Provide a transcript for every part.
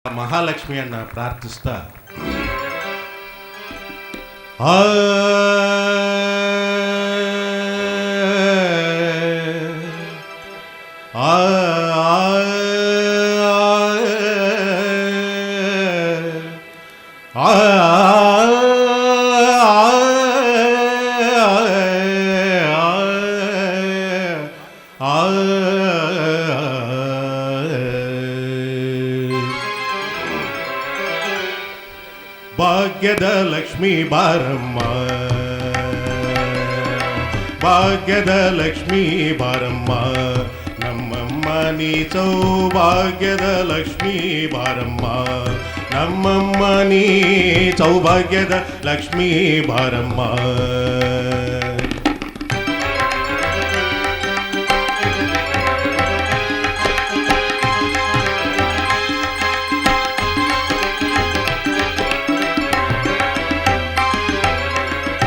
ಮಹಾಲಕ್ಷ್ಮಿಯನ್ನ ಪ್ರಾರ್ಥಿಸ್ತಾ ಭಾಗ್ಯದ ಲಕ್ಷ್ಮೀ ಬಾರಮ್ಮ, ಭಾಗ್ಯದ ಲಕ್ಷ್ಮೀ ಬಾರಮ್ಮ, ನಮ್ಮಮ್ಮ ನೀ ಸೌಭಾಗ್ಯದ ಲಕ್ಷ್ಮೀ ಬಾರಮ್ಮ, ನಮ್ಮಮ್ಮ ನೀ ಸೌಭಾಗ್ಯದ ಲಕ್ಷ್ಮೀ ಬಾರಮ್ಮ.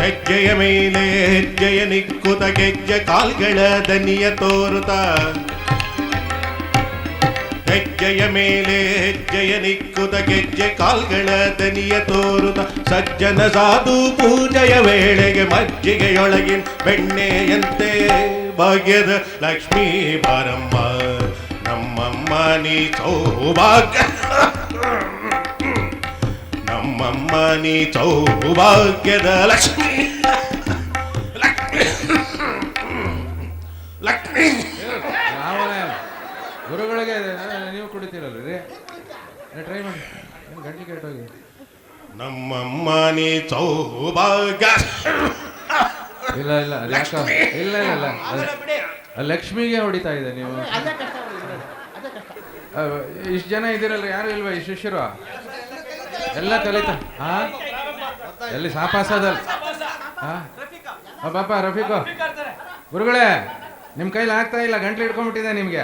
ಹೆಜ್ಜೆಯ ಮೇಲೆ ಹೆಜ್ಜೆಯ ನಿಕ್ಕುತ ಗೆಜ್ಜೆ ಕಾಲ್ಗಳ ದನಿಯ ತೋರುತ, ಹೆಜ್ಜೆಯ ಮೇಲೆ ಹೆಜ್ಜೆಯ ನಿಕ್ಕುತ ಗೆಜ್ಜೆ ಕಾಲ್ಗಳ ದನಿಯ ತೋರುತ, ಸಜ್ಜನ ಸಾಧು ಪೂಜೆಯ ವೇಳೆಗೆ ಮಜ್ಜಿಗೆಯೊಳಗಿನ ಬೆಣ್ಣೆಯಂತೆ ಭಾಗ್ಯದ ಲಕ್ಷ್ಮೀ ಬಾರಮ್ಮ, ನಮ್ಮಮ್ಮ ನೀ ಸೌಭಾಗ್ಯ, ನಮ್ಮಮ್ಮ ನೀ ಸೌಭಾಗ್ಯದ ಲಕ್ಷ್ಮೀ ಲಕ್ಷ್ಮೀ. ಗುರುಗಳಿಗೆ ನೀವು ಕುಡಿತೀರಲ್ರಿ, ಟ್ರೈ ಮಾಡಿ ಗಂಟೆ ಕೆಟ್ಟೋಗಿ. ನಮ್ಮಮ್ಮ ನೀ ಸೌಭಾಗ್ಯ. ಇಲ್ಲ ಇಲ್ಲ ಯಾಕ ಇಲ್ಲ ಇಲ್ಲ ಲಕ್ಷ್ಮಿಗೆ ಹೊಡಿತಾ ಇದೆ ನೀವು. ಇಷ್ಟು ಜನ ಇದ್ದೀರಲ್ರಿ, ಯಾರು ಇಲ್ವಾ ಈ ಶಿಷ್ಯರು? ಎಲ್ಲ ಕಲಿತ ಎಲ್ಲಿ ಸಾಪಾಸದಲ್ಲಿ ಪಾಪ ರಫೀಕು ಗುರುಗಳೇ, ನಿಮ್ಮ ಕೈಲಿ ಆಗ್ತಾ ಇಲ್ಲ, ಗಂಟ್ಲು ಹಿಡ್ಕೊಂಡ್ಬಿಟ್ಟಿದೆ ನಿಮ್ಗೆ.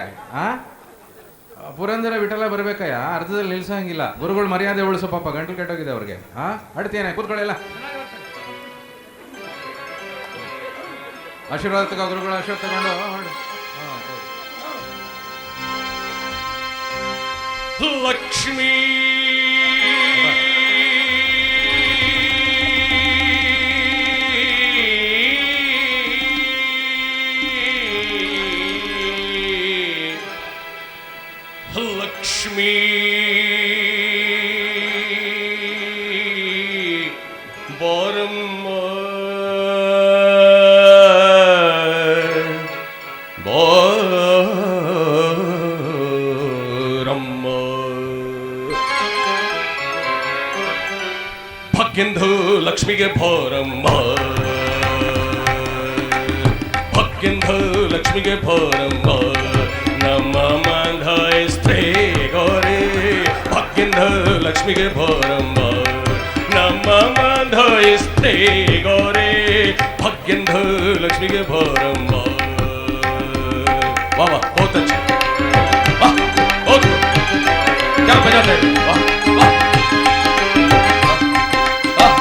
ಪುರಂದರ ವಿಠಲ ಬರ್ಬೇಕಯ್ಯ, ಅರ್ಧದಲ್ಲಿ ನಿಲ್ಸಂಗಿಲ್ಲ. ಗುರುಗಳು ಮರ್ಯಾದೆ ಉಳಿಸೋ ಪಾಪ, ಗಂಟ್ಲು ಕೆಟ್ಟೋಗಿದೆ ಅವ್ರಿಗೆ. ಅಡ್ತೇನೆ ಕೂತ್ಕೊಳ್ಳಿಲ್ಲ. ಆಶೀರ್ವಾದ ತಗೋ ಗುರುಗಳು, ಆಶೀರ್ವಾದ ತಗೊಂಡು ಲಕ್ಷ್ಮೀ ಲಕ್ಷ್ಮೀ ಬಾರಮ್ಮ, ಬಾರಮ್ಮ, ಭಾಗ್ಯಂದು ಲಕ್ಷ್ಮಿಗೆ ಬಾರಮ್ಮ, ಭಾಗ್ಯಂದು ಲಕ್ಷ್ಮಿಗೆ ಬಾರಮ್ಮ, ನಮ್ಮ ಮಂಧಾಯಿಸ್ತ್ರೇ ಗೋರೆ, ಭಾಗ್ಯಂದ ಲಕ್ಷ್ಮಿಗೆ ಬಾರಮ್ಮ, ನಮ್ಮ ಮಂಧಾಯಿಸ್ತ್ರೇ ಗೋರೆ, ಭಾಗ್ಯಂದ ಲಕ್ಷ್ಮಿಗೆ ಬಾರಮ್ಮ. वाह वाह बहुत अच्छा, वाह बहुत क्या बजाते हैं, वाह वाह वाह.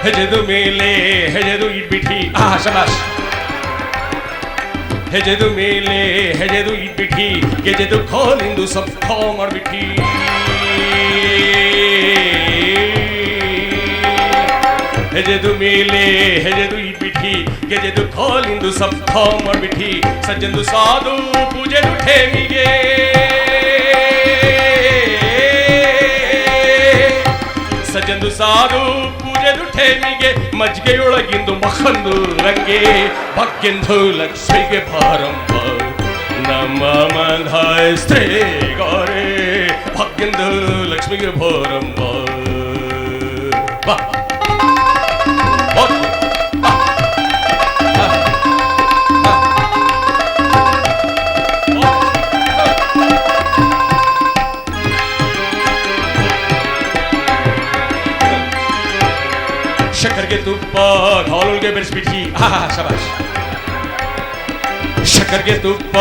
ಹೆಜೆದು ಮೇಲೆ ಹೆಜೆದು ಇಟ್ಬಿಟ್ಟಿ, ಶಬಾಷ್. ಹೆಜೆದು ಮೇಲೆ ಹೆಜೆದು ಇಟ್ಬಿಟ್ಟಿ, ಗೆಜೆದು ಖೋಲಿಂದು ಸಬ್ ಖೋ ಮಾಡ್ಬಿಟ್ಟಿ. ಹೆಜೆದು ಮೇಲೆ ಹೆಜೆದು ಇಟ್ಬಿಟ್ಟಿ, ಗೆಜೆದು ಖೋಲಿಂದು ಸಬ್ ಖೋ ಮಾಡ್ಬಿಟ್ಟಿ. ಸಜ್ಜಂದು ಸಾಧು ಪೂಜೆದು ಠೇಮಿಗೆ, ಸಜ್ಜಂದು ಸಾಧು ಪೂಜೆದು ಠೇಮಿಗೆ, ಮಜ್ಜಿಗೆಯೊಳಗಿಂದು ಮಖಂದು ರಂಗೆ, ಭಾಗ್ಯಂದು ಲಕ್ಷ್ಮಿಗೆ ಬಾರಮ್ಮ, ನಮ್ಮ ಮಂಧಾಯಿಸ್ತ್ರೇ ಗೋರೆ, ಭಾಗ್ಯಂದು ಲಕ್ಷ್ಮಿಗೆ ಬಾರಮ್ಮ. ಬಾ ಶಕ್ಕರ್ಗೆ ತುಪ್ಪ ಹಾಲುಗೆ ಬೆರೆಸ್ಬಿಟ್ಟಿ, ಶಬಾಷ್. ಶಕ್ಕರ್ಗೆ ತುಪ್ಪ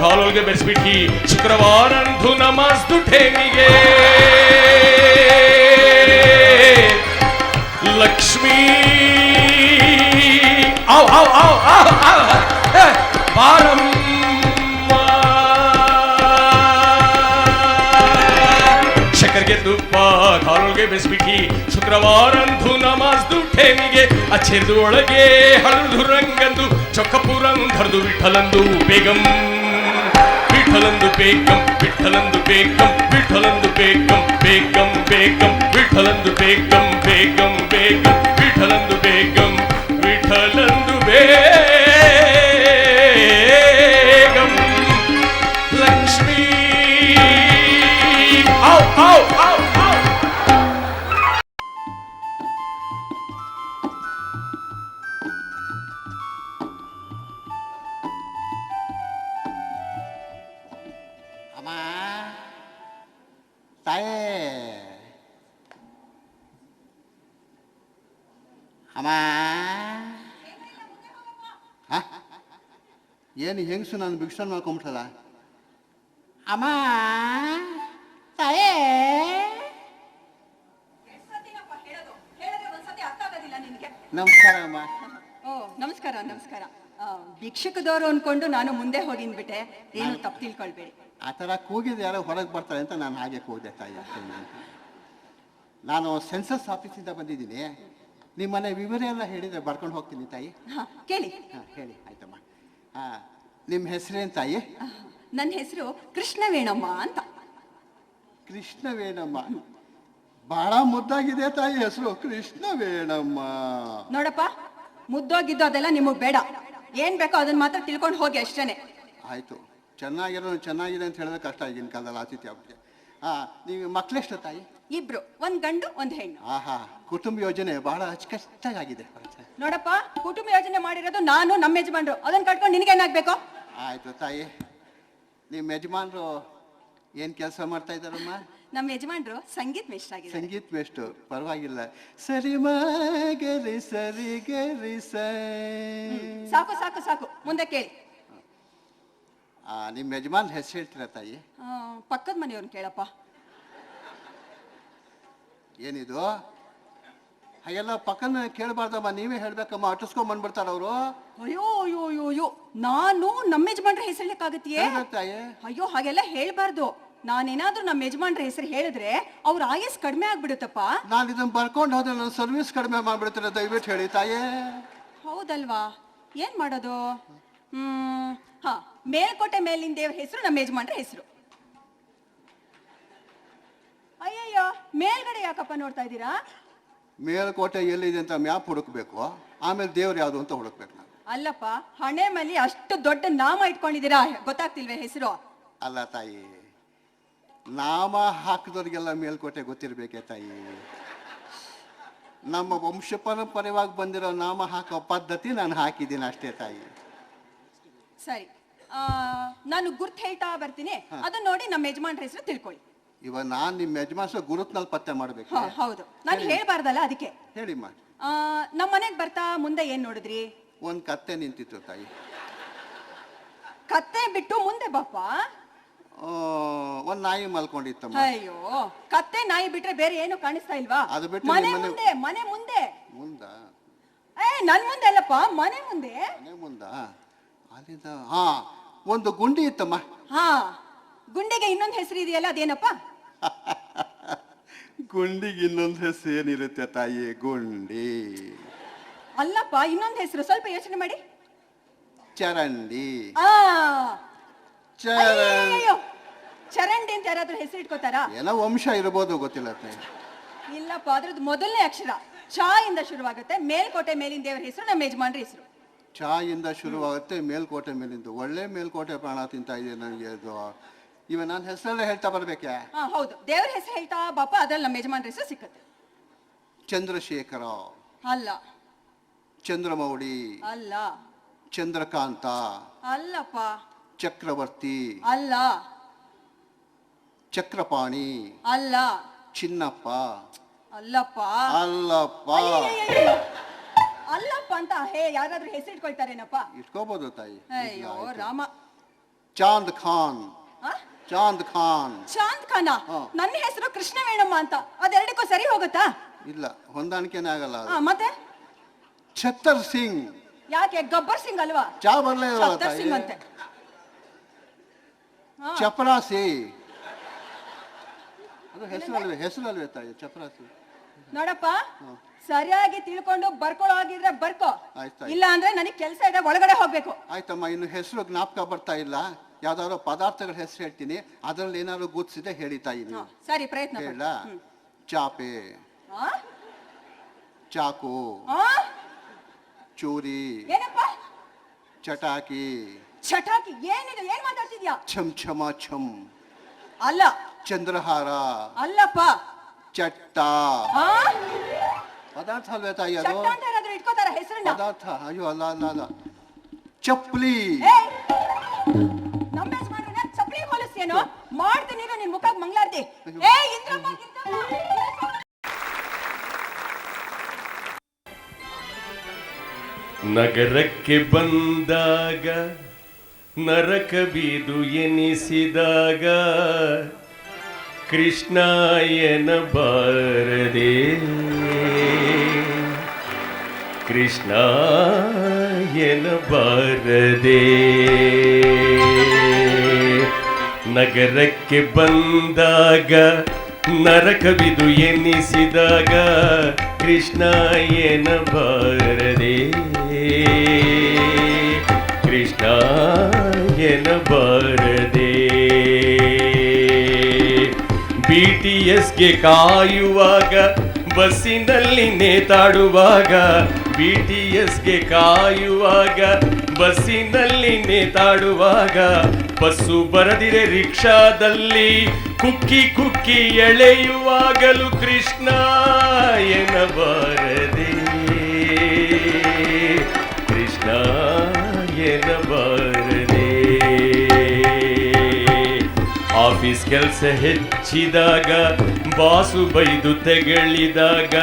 ಹಾಲುಗೆ ಬೆರೆಸ್ಬಿಟ್ಟಿ, ಶುಕ್ರವಾರಂದು ನಮಾಜ್ದು ಠೇಮಿಗೆ, ಲಕ್ಷ್ಮೀ आओ आओ आओ आओ आओ बारम ಬೆಳಿಗ್ಗೆ ತುಪ್ಪ ಕಾಲೊಳಗೆ ಬೆಸ್ಬಿಟ್ಟಿ ಶುಕ್ರವಾರಂದು ನಮಾಜ್ದು ಟೈಮಿಗೆ ಅಚ್ಚೆದು ಒಳಗೆ ಹಳದು ರಂಗಂದು ಚೊಕ್ಕಪುರಂಧರ್ದು ವಿಠಲಂದು ಬೇಗಂ ವಿಠಲಂದು ಬೇಗಂ ವಿಠಲಂದು ಬೇಗಂ ವಿಠಲಂದು ಬೇಗಂ ಬೇಗಂ ಬೇಗಂ ವಿಠಲಂದು ಬೇಗಂ ಬೇಗಂ ಬೇಗಂ ವಿಠಲಂದು ಬೇಗಂ ವಿಠಲಂದು ಬೇಗಂ ಲಕ್ಷ್ಮೀ ಔ ಔ ಔ ಔ ಅಮ್ಮ ತಾಯೇ ಅಮ್ಮ ಹ? ಏನು ಹೆಂಗಸು ನಾನು ಭಿಕ್ಷನ್ ಮಾಡ್ಕೊಂಬಿಟ್ಟಲ್ಲ ಅಮ್ಮ ತಾಯೇ ನಮಸ್ಕಾರ ಅಮ್ಮ. ಓ ನಮಸ್ಕಾರ ನಮಸ್ಕಾರ ಭಿಕ್ಷಕದವರು ಅನ್ಕೊಂಡು ನಾನು ಮುಂದೆ ಹೋಗಿನ್ಬಿಟ್ಟೆ ಏನು ತಪ್ಪು ತಿಳ್ಕೊಳ್ಬೇಡಿ. ಆ ಥರ ಕೂಗಿದ್ದು ಯಾರೋ ಹೊರಗೆ ಬರ್ತಾರೆ ಅಂತ ನಾನು ಹಾಗೆ ಕೂಗಿದೆ ತಾಯಿ. ನಾನು ಸೆನ್ಸಸ್ ಆಫೀಸಿಂದ ಬಂದಿದ್ದೀನಿ. ನಿಮ್ಮ ಮನೆ ವಿವರ ಎಲ್ಲ ಹೇಳಿದರೆ ಬರ್ಕೊಂಡು ಹೋಗ್ತೀನಿ ತಾಯಿ. ಹಾ ಕೇಳಿ. ಹಾಂ ಹೇಳಿ ಆಯ್ತಮ್ಮ. ಹಾಂ ನಿಮ್ಮ ಹೆಸರೇನು ತಾಯಿ? ನನ್ನ ಹೆಸರು ಕೃಷ್ಣವೇಣಮ್ಮ ಅಂತ. ಕೃಷ್ಣವೇಣಮ್ಮ, ಬಹಳ ಮುದ್ದಾಗಿದೆ ತಾಯಿ ಹೆಸರು ಕೃಷ್ಣವೇಣಮ್ಮ. ನೋಡಪ್ಪ, ಮುದ್ದೋಗಿದ್ದು ಅದೆಲ್ಲ ನಿಮಗ್ ಬೇಡ. ಏನ್ ಬೇಕೋ ಅದನ್ನ ಮಾತ್ರ ತಿಳ್ಕೊಂಡು ಹೋಗಿ ಅಷ್ಟೇನೆ. ಆಯಿತು, ಚೆನ್ನಾಗಿದೆ ಅಂತ ಹೇಳಿದ್ರೆ ಕಷ್ಟ ಆಗಿನ ಕಾಲದಲ್ಲಿ ಆತಿಥ್ಯ ಆಗ್ಬಿಟ್ಟೆ. ಹಾಂ ನೀವು ಮಕ್ಕಳೆಷ್ಟು ತಾಯಿ? ಇಬ್ರು, ಒಂದ್ ಗಂಡು ಒಂದ್ ಹೆಣ್ಣು. ಆಹಾ, ಕುಟುಂಬ ಯೋಜನೆ ಬಹಳ ಅಚ್ಚುಕಟ್ಟಾಗಿದೆ. ನೋಡಪ್ಪ, ಕುಟುಂಬ ಯೋಜನೆ ಮಾಡಿರೋದು ನಾನು, ನಮ್ಮ ಯಜಮಾನ್ರು. ಅದನ್ನ ಕಟ್ಕೊಂಡು ನಿನಗೇನಾಗ್ಬೇಕು? ಆಯಿತು ತಾಯಿ. ನಿಮ್ಮ ಯಜಮಾನ್ರು ಏನು ಕೆಲಸ ಮಾಡ್ತಾ ಇದ್ದಾರಮ್ಮ? ನಮ್ಮ ಯಜಮಾನ್ರು ಸಂಗೀತ ಮೇಷ್ಟ್ರು ಆಗಿದ್ದಾರೆ. ಸಂಗೀತ ಮೇಷ್ಟ್ರು, ಪರವಾಗಿಲ್ಲ. ಸರಿ ಮ ಗರಿ ಸರಿ ಗರಿ ಸಾಕು ಸಾಕು ಸಾಕು, ಮುಂದೆ ಕೇಳಿ. ನಿಮ್ಮ ಯಜಮಾನ್ ಹೆಸರು ಹೇಳ್ತೀರಾ ತಾಯಿ? ಪಕ್ಕದ ಮನೆಯವ್ರನ್ನ ಕೇಳಪ್ಪ. ಏನಿದು ಹಾಗೆಲ್ಲ ಪಕ್ಕನ ಕೇಳಬಾರ್ದಮ್ಮ, ನೀವೇ ಹೇಳ್ಬೇಕಮ್ಮ. ಅಟಿಸ್ಕೊಂಡ್ ಬಂದ್ಬಿಡ್ತಾರ ಅವರು. ಅಯ್ಯೋ ಅಯ್ಯೋ ಅಯ್ಯೋ ಅಯ್ಯೋ, ನಾನು ನಮ್ಮ ಯಜಮಾನ್ರ ಹೆಸರು ಹೇಳಕ್ಕಾಗತ್ತೆಯೇ? ತಾಯಿ ಅಯ್ಯೋ ಹಾಗೆಲ್ಲ ಹೇಳ್ಬಾರ್ದು. ನಾನೇನಾದ್ರೂ ನಮ್ಮ ಯಜಮಾನ್ರ ಹೆಸರು ಹೇಳಿದ್ರೆ ಅವ್ರ ಆಯಸ್ ಕಡಿಮೆ ಆಗ್ಬಿಡುತ್ತಪ್ಪ. ನಾನು ಇದನ್ನ ಬರ್ಕೊಂಡು ಹೋದ್ರೆ ನನ್ನ ಸರ್ವಿಸ್ ಕಡಿಮೆ ಮಾಡ್ಬಿಡ್ತಾರೆ, ದಯವಿಟ್ಟು ಹೇಳಿ ತಾಯಿ. ಹೌದಲ್ವಾ? ಏನ್ ಮಾಡೋದು? ಹಾ, ಮೇಲ್ಕೋಟೆ ಮೇಲಿನ ದೇವ್ರ ಹೆಸರು ನಮ್ಮ ಯಜಮಾನ್ರ ಹೆಸರು. ಅಯ್ಯಯ್ಯೋ, ಮೇಲ್ಗಡೆ ಯಾಕಪ್ಪ ನೋಡ್ತಾ ಇದ್ದೀರಾ? ಮೇಲ್ಕೋಟೆ ಎಲ್ಲಿದೆ ಅಂತ ಮ್ಯಾಪ್ ಹುಡುಕ್ಬೇಕು, ಆಮೇಲೆ ದೇವ್ರು ಯಾವುದು ಅಂತ ಹುಡುಕ್ಬೇಕು ನಾನು. ಅಲ್ಲಪ್ಪ, ಹಣೆ ಮೇಲೆ ಅಷ್ಟು ದೊಡ್ಡ ನಾಮ ಇಟ್ಕೊಂಡಿದ್ದೀರಾ, ಗೊತ್ತಾಗ್ತಿಲ್ವೇ ಹೆಸರು? ಅಲ್ಲ ತಾಯಿ, ನಾಮ ಹಾಕಿದವ್ರಿಗೆಲ್ಲ ಮೇಲ್ಕೋಟೆ ಗೊತ್ತಿರ್ಬೇಕೆ ತಾಯಿ? ನಮ್ಮ ವಂಶ ಪರಂಪರೆವಾಗಿ ಬಂದಿರೋ ನಾಮ ಹಾಕೋ ಪದ್ಧತಿ ನಾನು ಹಾಕಿದ್ದೀನಿ ಅಷ್ಟೇ ತಾಯಿ. ಸರಿ, ನಾನು ಗುರ್ತು ಹೇಳ್ತಾ ಬರ್ತೀನಿ, ಅದನ್ನ ನೋಡಿ ನಮ್ಮ ಯಜಮಾನ್ರ ಹೆಸರು ತಿಳ್ಕೊಳ್ಳಿ. ಇವಾಗ ನಾನು ನಿಮ್ಮ ಯಜಮಾನ್ಸ ಗುರುತ್ನಲ್ಲಿ ಪತ್ತೆ ಮಾಡ್ಬೇಕು. ಹೌದು, ನಾನು ಹೇಳ್ಬಾರ್ದಲ್ಲ ಅದಕ್ಕೆ. ಹೇಳಿಮ್ಮ. ನಮ್ಮ ಮನೆಗ್ ಬರ್ತಾ ಮುಂದೆ ಏನ್ ನೋಡಿದ್ರಿ? ಒಂದ್ ಕತ್ತೆ ನಿಂತಿತ್ತು ತಾಯಿ. ಕತ್ತೆ ಬಿಟ್ಟು ಮುಂದೆ ಬಾಪ. ಒಂದ್ ನಾಯಿ ಮಲ್ಕೊಂಡಿತ್ತಮ್ಮ. ಅಯ್ಯೋ, ಕತ್ತೆ ನಾಯಿ ಬಿಟ್ರೆ ಬೇರೆ ಏನು ಕಾಣಿಸ್ತಾ ಇಲ್ವಾ? ಅದು ಬಿಟ್ಟು ಮನೆ ನಿಮ್ಮನೆ- ಮುಂದೆ, ಮನೆ ಮುಂದೆ. ಮುಂದ ನನ್ ಮುಂದೆ ಅಲ್ಲಪ್ಪ, ಮನೆ ಮುಂದೆ. ಮನೆ ಮುಂದ ಅಲ್ಲಿಂದ ಹಾ ಒಂದು ಗುಂಡಿ ಇತ್ತಮ್ಮ. ಹಾ, ಗುಂಡಿಗೆ ಇನ್ನೊಂದು ಹೆಸರು ಇದೆಯಲ್ಲ, ಅದೇನಪ್ಪ? ಗುಂಡಿಗೆ ಇನ್ನೊಂದು ಹೆಸರು ಏನಿರುತ್ತೆ ತಾಯಿ? ಗುಂಡಿ ಅಲ್ಲಪ್ಪ, ಇನ್ನೊಂದು ಹೆಸರು, ಸ್ವಲ್ಪ ಯೋಚನೆ ಮಾಡಿ. ಚರಂಡಿ. ಆ ಚರಂಡಿ ಅಯ್ಯಯ್ಯೋ, ಚರಂಡಿ ಅಂತ ಯಾರಾದ್ರೂ ಹೆಸರು ಇಟ್ಕೋತಾರಾ? ಏನೋ ವಂಶ ಇರ್ಬೋದು, ಗೊತ್ತಿಲ್ಲ ತಾಯಿ. ಇಲ್ಲಪ್ಪ, ಅದ್ರದ್ದು ಮೊದಲನೇ ಅಕ್ಷರ ಚಾ ಇಂದ ಶುರುವಾಗುತ್ತೆ. ಮೇಲ್ಕೋಟೆ ಮೇಲಿನ ದೇವರ ಹೆಸರು ನಮ್ಮ ಯಜಮಾನ್ರ ಹೆಸರು. ಚಾ ಇಂದ ಶುರುವಾಗುತ್ತೆ, ಮೇಲ್ಕೋಟೆ ಮೇಲಿಂದು. ಒಳ್ಳೆ ಮೇಲ್ಕೋಟೆ ಪ್ರಾಣ ತಿಂತಾ ಇದೆ ನನಗೆ ಅದು. ಇವ ನಾನು ಹೆಸರಲ್ಲೇ ಹೇಳ್ತಾ ಬರ್ಬೇಕೆ? ಹಾ ಹೌದು, ದೇವರ ಹೆಸರು ಹೇಳ್ತಾ ಬಾಪ, ಅದ್ರಲ್ಲಿ ನಮ್ಮ ಯಜಮಾನ್ರ ಹೆಸರು ಸಿಕ್ಕತ್ತೆ. ಚಂದ್ರಶೇಖರ ಅಲ್ಲ. ಚಂದ್ರಮೌಳಿ ಅಲ್ಲ. ಚಂದ್ರಕಾಂತ ಅಲ್ಲಪ್ಪ. ಚಕ್ರವರ್ತಿ ಅಲ್ಲ. ಚಕ್ರಪಾಣಿ ಅಲ್ಲ. ಚಿನ್ನಪ್ಪ ಅಲ್ಲಪ್ಪ. ಅಲ್ಲಪ್ಪ. ಅಯ್ಯಯ್ಯಯ್ಯಯ್ಯೋ. ಅಲ್ಲಪ್ಪ ಅಂತ ಯಾರಾದ್ರೂ ಹೆಸರು ಇಟ್ಕೊಳ್ತಾರೇನಪ್ಪ? ಇಟ್ಕೋಬಹುದು ತಾಯಿ. ಅಯ್ಯೋ ರಾಮ. ಚಾಂದ್ ಖಾನ್. ಆ? ಚಾಂದ್ ಖಾನ್. ಚಾಂದ್ ಖಾನ? ಹಾ. ನನ್ನ ಹೆಸರು ಕೃಷ್ಣವೇಣಮ್ಮ ಅಂತ. ಅದೆರಡಕ್ಕೂ ಸರಿ ಹೋಗುತ್ತಾ? ಇಲ್ಲ, ಹೊಂದಾಣಿಕೆನೇ ಆಗಲ್ಲ ಅದು. ಮತ್ತೆ ಛತ್ತರ್ ಸಿಂಗ್. ಯಾಕೆ? ಗಬ್ಬರ್ ಸಿಂಗ್ ಅಲ್ವಾ? ಚಾ ಬರ್ಲೇ ಇರಲ್ಲ ಛತ್ತರ್ ತಾಯಿ. ಸಿಂಗ್ ಅಂತೆ. ಹಾ. ಚಪರಾಸಿ. ಅದು ಹೆಸರಲ್ವೇ ತಾಯಿ ಚಪರಾಸಿ. ನೋಡಪ್ಪ, ಸರಿಯಾಗಿ ತಿಳ್ಕೊಂಡು ಬರ್ಕೊಳ್ಳೋ ಆಗಿದ್ರೆ ಬರ್ಕೋ, ಆಯ್ತು. ಇಲ್ಲ ಅಂದ್ರೆ ನನಗೆ ಕೆಲಸ ಇದೆ, ಒಳಗಡೆ ಹೋಗ್ಬೇಕು. ಆಯ್ತಮ್ಮ, ಇನ್ನು ಹೆಸರು ಜ್ಞಾಪಕ ಬರ್ತಾ ಇಲ್ಲ. ಯಾವ್ದಾದ್ರು ಪದಾರ್ಥಗಳ ಹೆಸರು ಹೇಳ್ತೀನಿ, ಅದ್ರಲ್ಲಿ ಏನಾದ್ರು ಗುರ್ಸಿದೆ ಹೇಳಿ ತಾಯಿ ನೀವು. ಸರಿ, ಪ್ರಯತ್ನ ಪಡು. ಹೇಳ. ಚಾಪೆ, ಆ? ಚಾಕು, ಆ? ಚೂರಿ, ಏನಪ್ಪ ಚಟಾಕಿ, ಚಟಾಕಿ? ಏನಿದು, ಏನ್ ಮಾತಾಡ್ತಿದ್ಯಾ? ಛಮ್ ಛಮ ಛಮ್. ಅಲ್ಲ. ಚಂದ್ರಹಾರ. ಅಲ್ಲಪ್ಪ. ಚಟ್ಟ. ಆ? ಪದಾರ್ಥ ಅಲ್ವೇ ತಾಯಿ ಅದು? ಚಟ್ಟ ಅಂತ ಏನಾದ್ರು ಇಟ್ಕೋತಾರ ಹೆಸರನ್ನ? ಪದಾರ್ಥ. ಅಯ್ಯೋ ಅಲ್ಲ ಅಲ್ಲ ಅಲ್ಲ, ಚಪ್ಲಿ. ನಮ್ಮ ಯಜಮಾನ್ರನ್ನ ಚಪ್ಲಿ ಹೋಲಿಸ್ತೇನೋ? ಮಾಡ್ತೀನಿ ನಿನ್ ಮುಖಕ್ಕೆ ಮಂಗಳಾರತಿ. ಏ ಇಂದ್ರಮ್ಮ, ನಗರಕ್ಕೆ ಬಂದಾಗ ನರಕ ಬೀದು ಎನಿಸಿದಾಗ ಕೃಷ್ಣಾಯನ ಬಾರದೆ, ಕೃಷ್ಣಾಯನ ಬಾರದೆ. ನಗರಕ್ಕೆ ಬಂದಾಗ ನರಕವಿದು ಎನ್ನಿಸಿದಾಗ ಕೃಷ್ಣಾಯನ ಬಾರದೆ, ಕೃಷ್ಣಾಯನ ಬಾರದೆ. BTSಗೆ ಕಾಯುವಾಗ ಬಸ್ಸಿನಲ್ಲಿ ನೇತಾಡುವಾಗ, BTSಗೆ ಕಾಯುವಾಗ ಬಸ್ಸಿನಲ್ಲಿ ನೇತಾಡುವಾಗ, ಬಸ್ಸು ಬರದಿರೆ ರಿಕ್ಷಾದಲ್ಲಿ ಕುಕ್ಕಿ ಕುಕ್ಕಿ ಎಳೆಯುವಾಗಲೂ ಕೃಷ್ಣಾಯನ ಬಾರದೆ, ಕೃಷ್ಣಾಯನ ಬಾರದೆ. ಆಫೀಸ್ ಕೆಲಸ ಹೆಚ್ಚಿದಾಗ ಬಾಸು ಬೈದು ತೆಗಳಿದಾಗ,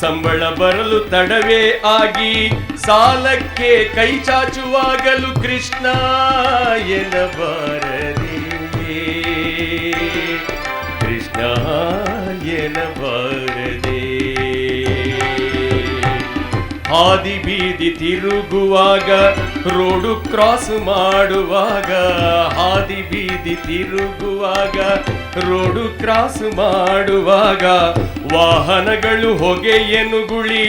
ಸಂಬಳ ಬರಲು ತಡವೇ ಆಗಿ ಸಾಲಕ್ಕೆ ಕೈ ಚಾಚುವಾಗಲೂ ಕೃಷ್ಣಾಯನ ಬಾರದೆ, ಕೃಷ್ಣಾಯನ ಬಾರದೆ. ಹಾದಿ ಬೀದಿ ತಿರುಗುವಾಗ, ರೋಡು ಕ್ರಾಸ್ ಮಾಡುವಾಗ, ಹಾದಿ ಬೀದಿ ತಿರುಗುವಾಗ, ರೋಡು ಕ್ರಾಸ್ ಮಾಡುವಾಗ, ವಾಹನಗಳು ಹೊಗೆಯನ್ನು ಗುಳಿ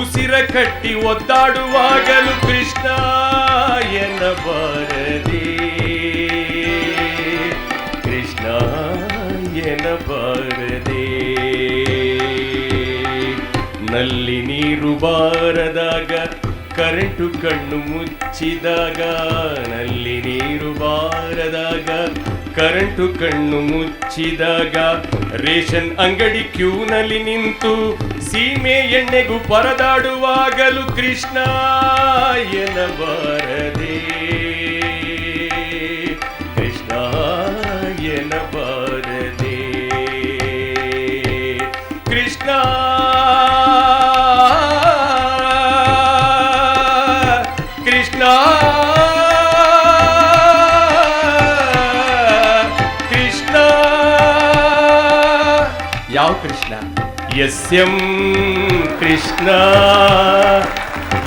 ಉಸಿರ ಕಟ್ಟಿ ಒದ್ದಾಡುವಾಗಲೂ ಕೃಷ್ಣಾಯನ ಬಾರದೆ, ಕೃಷ್ಣಾಯನ ಬಾರದೆ. ನಲ್ಲಿ ನೀರು ಬಾರದಾಗ ಕರೆಂಟು ಕಣ್ಣು ಮುಚ್ಚಿದಾಗ, ನಲ್ಲಿ ನೀರು ಬಾರದಾಗ ಕರೆಂಟು ಕಣ್ಣು ಮುಚ್ಚಿದಾಗ, ರೇಷನ್ ಅಂಗಡಿ ಕ್ಯೂನಲ್ಲಿ ನಿಂತು ಸೀಮೆ ಎಣ್ಣೆಗೂ ಪರದಾಡುವಾಗಲೂ ಕೃಷ್ಣಾಯನ ಬಾರದೆ, ಕೃಷ್ಣಾಯನ ಬಾರದೆ. ಕೃಷ್ಣ ಕೃಷ್ಣ ಕೃಷ್ಣ. ಯಾವ ಕೃಷ್ಣ? ಯಸ್ಯಂ ಕೃಷ್ಣ,